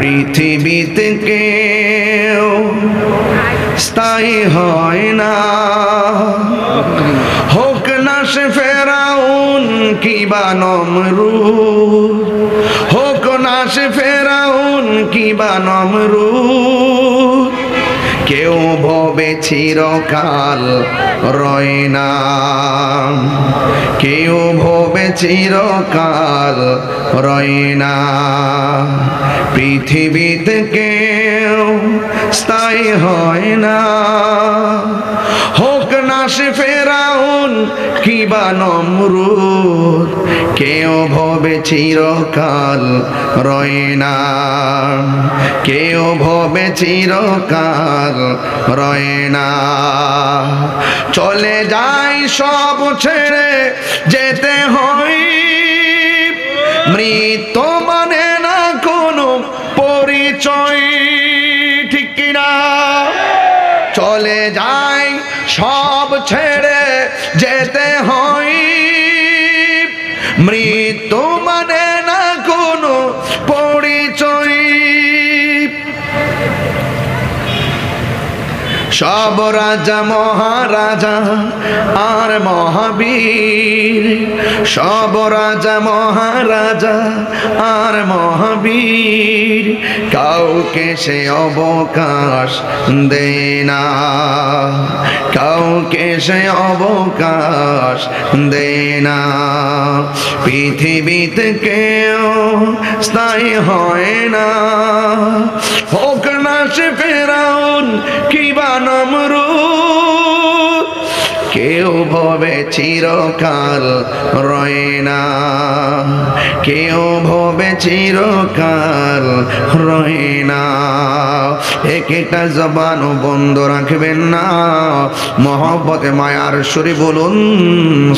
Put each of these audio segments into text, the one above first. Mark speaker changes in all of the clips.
Speaker 1: পৃথিবীতে কেউ স্থায়ী হয় না, হোক না সে ফেরাউন কিবা নমরুদ, হোক না সে ফেরাউন কিবা নমরুদ, কেউ ভবে চিরকাল রয় না, কেউ ভবে চিরকাল রয় না। পৃথিবীতে কেউ স্থায়ী হয় না, হোক না সে ফেরাউন কিবা নমরুদ, কেউ ভবে চিরকাল রয় না, কেউ ভবে চিরকাল রয় না। চলে যায় সব ছেড়ে যেতে হয়, মৃত্যু মানে না কোনো পরিচয়, ঠিক কিনা? চলে যায় সব ছেড়ে যেতে হয়, মৃত্যু মানে না কোনো পরিচয়। সব রাজা মহারাজা আর মহাবীর, সব রাজা মহারাজা আর মহাবীর, কাউকে সে অবকাশ দেয় না, কাউকে সে অবকাশ দেয় না। পৃথিবীতে কেউ স্থায়ী হয় না, হোক না সে ফেরাউন কিবা নমরুদ, কেউ ভবে চিরকাল রয় না, কেউ ভবে চিরকাল রয় না। একটা জবানও বন্ধ রাখবেন না, মহব্বতে মায়ার সুরে বলুন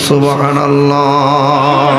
Speaker 1: সুবহানাল্লাহ।